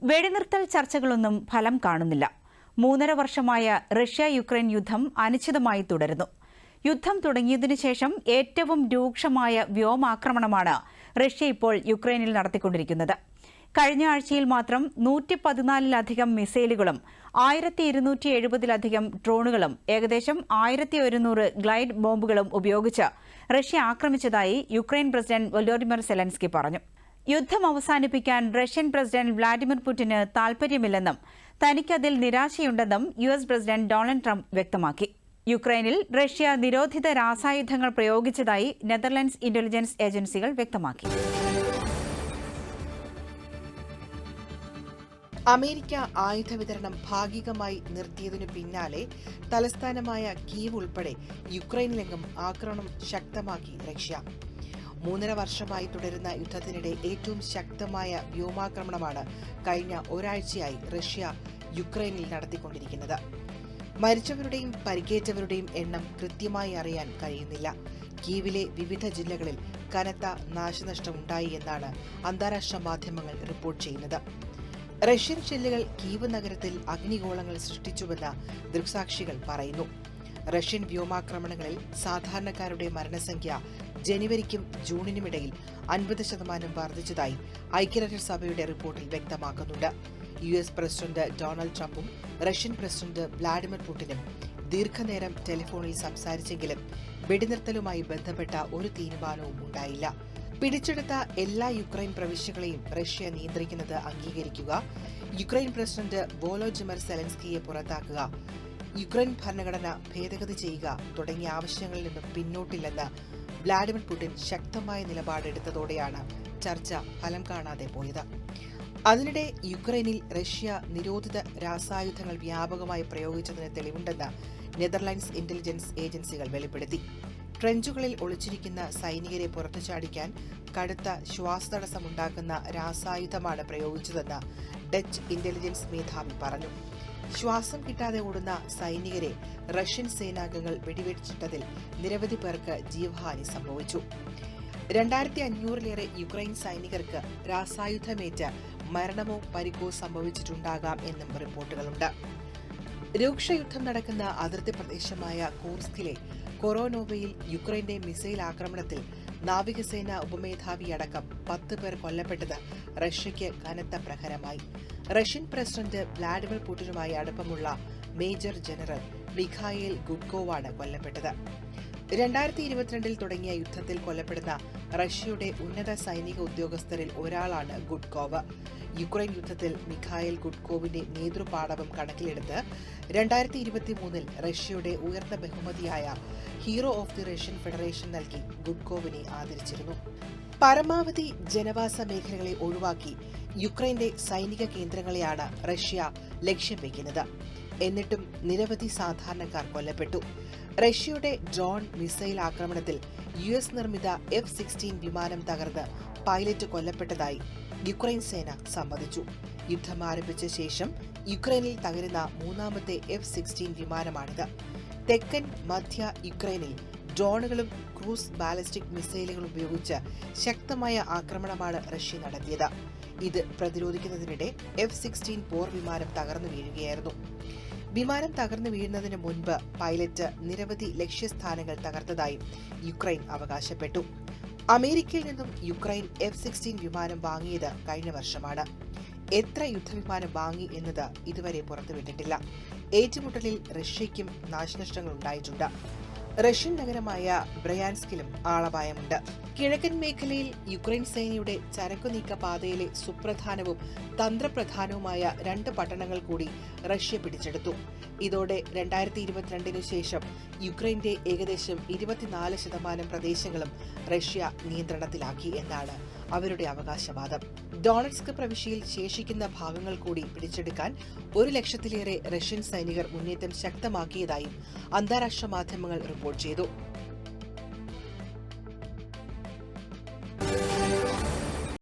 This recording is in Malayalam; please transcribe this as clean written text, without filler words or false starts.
വെടിനിർത്തൽ ചർച്ചകളൊന്നും ഫലം കാണുന്നില്ല. 3.5 വർഷമായ റഷ്യ-യുക്രൈൻ യുദ്ധം അനിശ്ചിതമായി തുടരുന്നു. യുദ്ധം തുടങ്ങിയതിനു ശേഷം ഏറ്റവും രൂക്ഷമായ വ്യോമാക്രമണമാണ് റഷ്യ ഇപ്പോൾ യുക്രൈനിൽ നടത്തിക്കൊണ്ടിരിക്കുന്നത്. കഴിഞ്ഞ ആഴ്ചയിൽ മാത്രം 114-ലധികം മിസൈലുകളും 1270-ലധികം ഡ്രോണുകളും ഏകദേശം 1100 ഗ്ലൈഡ് ബോംബുകളും ഉപയോഗിച്ച് റഷ്യ ആക്രമിച്ചതായി യുക്രൈൻ പ്രസിഡന്റ് വൊലോഡിമിർ സെലൻസ്കി പറഞ്ഞു. യുദ്ധം അവസാനിപ്പിക്കാൻ റഷ്യൻ പ്രസിഡന്റ് വ്ളാഡിമിർ പുടിന് താൽപര്യമില്ലെന്നും തനിക്കതിൽ നിരാശയുണ്ടെന്നും യുഎസ് പ്രസിഡന്റ് ഡൊണാൾഡ് ട്രംപ് വ്യക്തമാക്കി. യുക്രൈനിൽ റഷ്യ നിരോധിത രാസായുധങ്ങൾ പ്രയോഗിച്ചതായി നെതർലൻഡ്സ് ഇന്റലിജൻസ് ഏജൻസികൾ വ്യക്തമാക്കി. അമേരിക്ക ആയുധ വിതരണം ഭാഗികമായി നിർത്തിയതിനു പിന്നാലെ തലസ്ഥാനമായ കീവ് ഉൾപ്പെടെ യുക്രൈനിലെങ്ങും ആക്രമണം ശക്തമാക്കി റഷ്യ. 3.5 വർഷമായി തുടരുന്ന യുദ്ധത്തിനിടെ ഏറ്റവും ശക്തമായ വ്യോമാക്രമണമാണ് കഴിഞ്ഞ ഒരാഴ്ചയായി റഷ്യ യുക്രൈനിൽ നടത്തിക്കൊണ്ടിരിക്കുന്നത്. മരിച്ചവരുടെയും പരിക്കേറ്റവരുടെയും എണ്ണം കൃത്യമായി അറിയാൻ കഴിയുന്നില്ല. കീവിലെ വിവിധ ജില്ലകളിൽ കനത്ത നാശനഷ്ടമുണ്ടായി എന്നാണ് അന്താരാഷ്ട്ര മാധ്യമങ്ങൾ റിപ്പോർട്ട് ചെയ്യുന്നത്. റഷ്യൻ ഷെല്ലുകൾ കീവ് നഗരത്തിൽ അഗ്നിഗോളങ്ങൾ സൃഷ്ടിച്ചുവെന്ന് ദൃക്സാക്ഷികൾ പറയുന്നു. റഷ്യൻ വ്യോമാക്രമണങ്ങളിൽ സാധാരണക്കാരുടെ മരണസംഖ്യ ജനുവരിക്കും ജൂണിനുമിടയിൽ 50% വർദ്ധിച്ചതായി ഐക്യരാഷ്ട്രസഭയുടെ റിപ്പോർട്ടിൽ വ്യക്തമാക്കുന്നുണ്ട്. യുഎസ് പ്രസിഡന്റ് ഡൊണാൾഡ് ട്രംപും റഷ്യൻ പ്രസിഡന്റ് വ്ളാഡിമിർ പുടിനും ദീർഘനേരം ടെലിഫോണിൽ സംസാരിച്ചെങ്കിലും വെടിനിർത്തലുമായി ബന്ധപ്പെട്ട ഒരു തീരുമാനവും ഉണ്ടായില്ല. പിടിച്ചെടുത്ത എല്ലാ യുക്രൈൻ പ്രവിശ്യകളെയും റഷ്യ നിയന്ത്രിക്കുന്നത് അംഗീകരിക്കുക, യുക്രൈൻ പ്രസിഡന്റ് വോലോഡിമിർ സെലൻസ്കിയെ പുറത്താക്കുക, യുക്രൈൻ ഭരണഘടന ഭേദഗതി ചെയ്യുക തുടങ്ങിയ ആവശ്യങ്ങളിൽ നിന്നും പിന്നോട്ടില്ലെന്ന് വ്ളാഡിമിർ പുടിൻ ശക്തമായ നിലപാടെടുത്തതോടെയാണ് ചർച്ച ഫലം കാണാതെ പോയത്. അതിനിടെ യുക്രൈനിൽ റഷ്യ നിരോധിത രാസായുധങ്ങൾ വ്യാപകമായി പ്രയോഗിച്ചതിന് തെളിവുണ്ടെന്ന് നെതർലാൻഡ്സ് ഇന്റലിജൻസ് ഏജൻസികൾ വെളിപ്പെടുത്തി. ട്രെഞ്ചുകളിൽ ഒളിച്ചിരിക്കുന്ന സൈനികരെ പുറത്തുചാടിക്കാൻ കടുത്ത ശ്വാസതടസ്സമുണ്ടാക്കുന്ന രാസായുധമാണ് പ്രയോഗിച്ചതെന്ന് ഡച്ച് ഇന്റലിജൻസ് മേധാവി പറഞ്ഞു. ശ്വാസം കിട്ടാതെ ഓടുന്ന സൈനികരെ റഷ്യൻ സേനാംഗങ്ങൾ വെടിവെച്ചിട്ടതിൽ നിരവധി പേർക്ക് ജീവഹാനി സംഭവിച്ചു. 2500-ലേറെ യുക്രൈൻ സൈനികർക്ക് രാസായുധമേറ്റ് മരണമോ പരിക്കോ സംഭവിച്ചിട്ടുണ്ടാകാം എന്നും റിപ്പോർട്ടുകളുണ്ട്. രൂക്ഷയുദ്ധം നടക്കുന്ന അതിർത്തി പ്രദേശമായ കൂർസ്കിലെ കൊറോനോവയിൽ യുക്രൈന്റെ മിസൈൽ ആക്രമണത്തിൽ നാവികസേന ഉപമേധാവിയടക്കം 10 പേർ കൊല്ലപ്പെട്ടത് റഷ്യയ്ക്ക് കനത്ത പ്രഹരമായി. റഷ്യൻ പ്രസിഡന്റ് വ്ളാഡിമിർ പുടിനുമായി അടുപ്പമുള്ള മേജർ ജനറൽ മിഖായേൽ ഗുഡ്കോവാണ് കൊല്ലപ്പെട്ടത്. 2022-ൽ തുടങ്ങിയ യുദ്ധത്തിൽ കൊല്ലപ്പെടുന്ന റഷ്യയുടെ ഉന്നത സൈനിക ഉദ്യോഗസ്ഥരിൽ ഒരാളാണ് ഗുഡ്കോവ്. യുക്രൈൻ യുദ്ധത്തിൽ മിഖായേൽ ഗുഡ്കോവിന്റെ നേതൃപാടവം കണക്കിലെടുത്ത് 2023-ൽ റഷ്യയുടെ ഉയർന്ന ബഹുമതിയായ hero of the Russian federation നൽകി ഗുഡ്കോവിനെ ആദരിച്ചിരുന്നു. പരമാവധി ജനവാസ മേഖലകളെ ഒഴിവാക്കി യുക്രൈന്റെ സൈനിക കേന്ദ്രങ്ങളെയാണ് റഷ്യ ലക്ഷ്യം വയ്ക്കുന്നത്. എന്നിട്ടും നിരവധി സാധാരണക്കാർ കൊല്ലപ്പെട്ടു. റഷ്യയുടെ ഡ്രോൺ മിസൈൽ ആക്രമണത്തിൽ യുഎസ് നിർമ്മിത F-16 വിമാനം തകർന്ന് പൈലറ്റ് കൊല്ലപ്പെട്ടതായി യുക്രൈൻ സേന സമ്മതിച്ചു. യുദ്ധം ആരംഭിച്ച ശേഷം യുക്രൈനിൽ തകരുന്ന 3ാമത്തെ F-16 വിമാനമാണിത്. തെക്കൻ മധ്യ യുക്രൈനിൽ ഡ്രോണുകളും ക്രൂസ് ബാലിസ്റ്റിക് മിസൈലുകളും ഉപയോഗിച്ച് ശക്തമായ ആക്രമണമാണ് റഷ്യ നടത്തിയത്. ഇത് പ്രതിരോധിക്കുന്നതിനിടെ F-16 പോർ വിമാനം തകർന്നു വീഴുകയായിരുന്നു. വിമാനം തകർന്നു വീഴുന്നതിന് മുൻപ് പൈലറ്റ് നിരവധി ലക്ഷ്യസ്ഥാനങ്ങൾ തകർത്തതായും യുക്രൈൻ അവകാശപ്പെട്ടു. അമേരിക്കയിൽ നിന്നും യുക്രൈൻ F-16 വിമാനം വാങ്ങിയത് കഴിഞ്ഞ വർഷമാണ്. എത്ര യുദ്ധവിമാനം വാങ്ങി എന്നത് ഇതുവരെ പുറത്തുവിട്ടിട്ടില്ല. ഏറ്റുമുട്ടലിൽ റഷ്യയ്ക്കും നാശനഷ്ടങ്ങൾ ഉണ്ടായിട്ടുണ്ട്. റഷ്യൻ നഗരമായ ബ്രയാൻസ്കിലും ആളപായമുണ്ട്. കിഴക്കൻ മേഖലയിൽ യുക്രൈൻ സേനയുടെ ചരക്കുനീക്ക പാതയിലെ സുപ്രധാനവും തന്ത്രപ്രധാനവുമായ 2 പട്ടണങ്ങൾ കൂടി റഷ്യ പിടിച്ചെടുത്തു. ഇതോടെ 2022-നു ശേഷം യുക്രൈന്റെ ഏകദേശം 24% പ്രദേശങ്ങളും റഷ്യ നിയന്ത്രണത്തിലാക്കി എന്നാണ് അവരുടെ അവകാശവാദം. ഡൊണറ്റ്സ്ക് പ്രവിശ്യയിൽ ശേഷിക്കുന്ന ഭാഗങ്ങൾ കൂടി പിടിച്ചെടുക്കാൻ 100,000-ലേറെ റഷ്യൻ സൈനികർ മുന്നേറ്റം ശക്തമാക്കിയതായും അന്താരാഷ്ട്ര മാധ്യമങ്ങൾ റിപ്പോർട്ട് ചെയ്തു.